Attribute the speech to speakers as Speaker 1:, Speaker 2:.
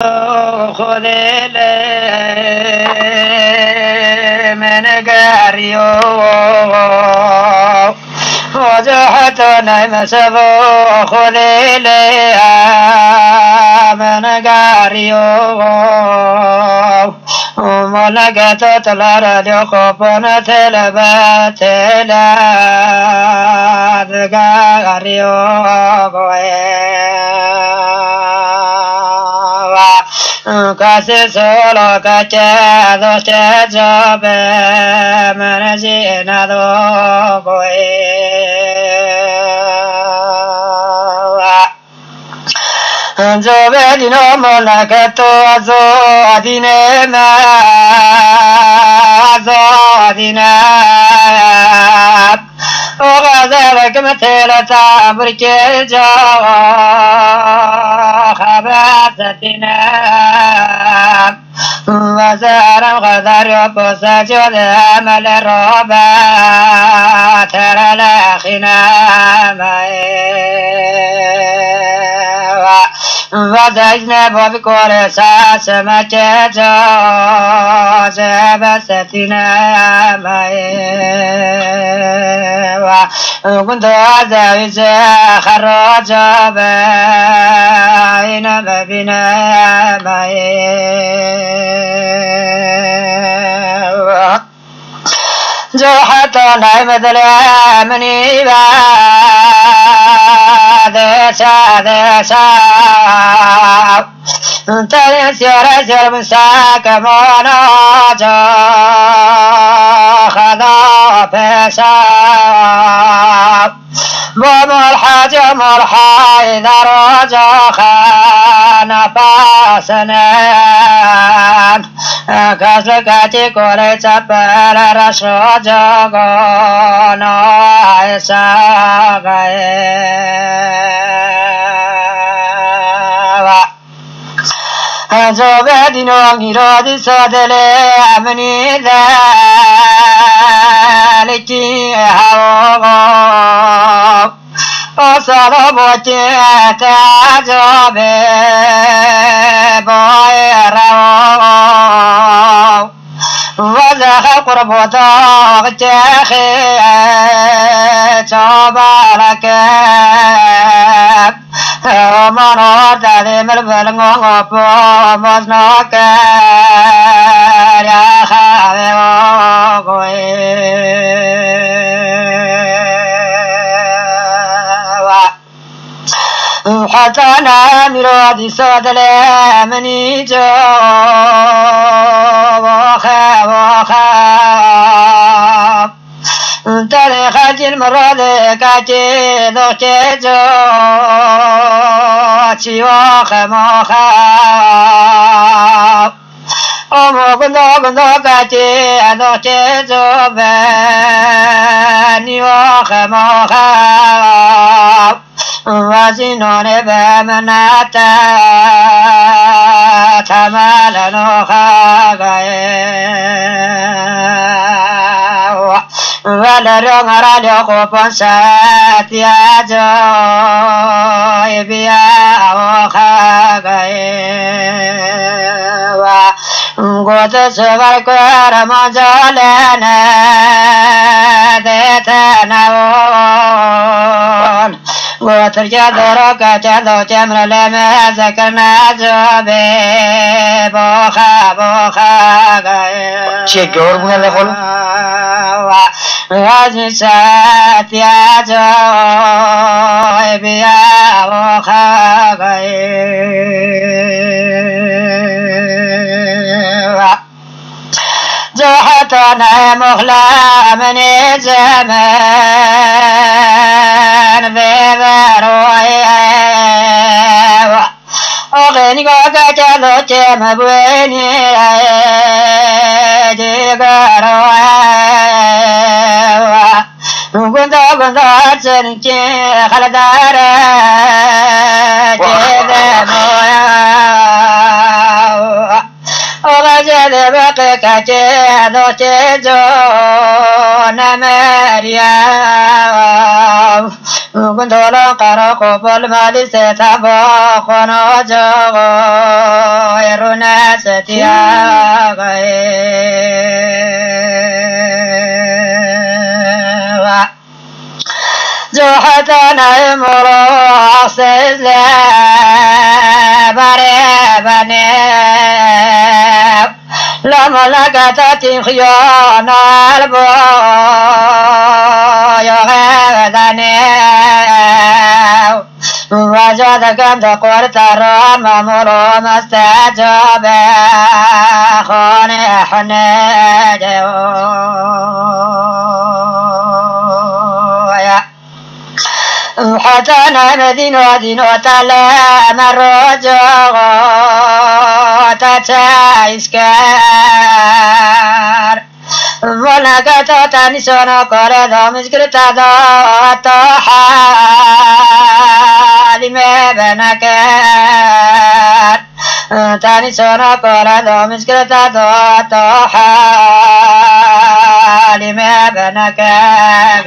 Speaker 1: خذل من قاريو وجهتنا مسبو خذل من قاريو وملقت تلار لقبنا تلبات لا قاريو Casi solo cachado te jobe merecinado jobe di no mola che tu azo adinema azo adinat وغزالك مثل تعبرك الجواب خبرتنا وزارا غدر يبص جود أمل الربا ترى لأخنا وزجنا بكل ساس مكتو جبستنا كنت أزوج خرج بين بنا جوحة نعمة الأمني بعد شاد تنسير سير مساك مناجا خذا بشاب ومرحج مرحى إذا رجا خان فاسنان كسكتي كوري تبال رشو جاغونا زوبدينو غيرودي سودلي أمني ذلك هاو وصلبتي تعجبي بويرو وزخ قربوتو تخي تبارك ومنور تعليم البلغ ومزنوك يا خاوي حتى نامر دي صدلي مني جو وخا تاريخ المراد كاتي دوتي جو تشيوخ موخا ومغنو كاتي دوتي جو بني وخ موخا وزنون بمناتا تمالا خاغي ولرم رالي قوبان ساتيا جوي بيا وخاغي قوت سبر كرم جولنا ديتناون وترجع دروك جدو جمر لما ذكرنا جوبي بوخا
Speaker 2: شيء جور بنا لقول
Speaker 1: وازن ساتيا جوي بيا بوخا جوحتنا مخلا من زمان بذروي وغني قاكتلو تمبويني جيقروي كنت سنكي خلداري جيدموي وغجل بقيك جيدو تيجو نمريا كنت لنقر قبل مالي ستبا خنا غير ناس تياغي جوحتنا امرو سيزلا بريبني لما لقتت خيانا البو يغيدني وجدك انت قلت الرام مرو مستجاب خوني حنيجي حتى مدينة دينة تلام الرجوع تتايسكار ولقد تنسون قرد مسكرت ذات حال ما بنكار تنسون قرد مسكرت ذات حال ما بنكار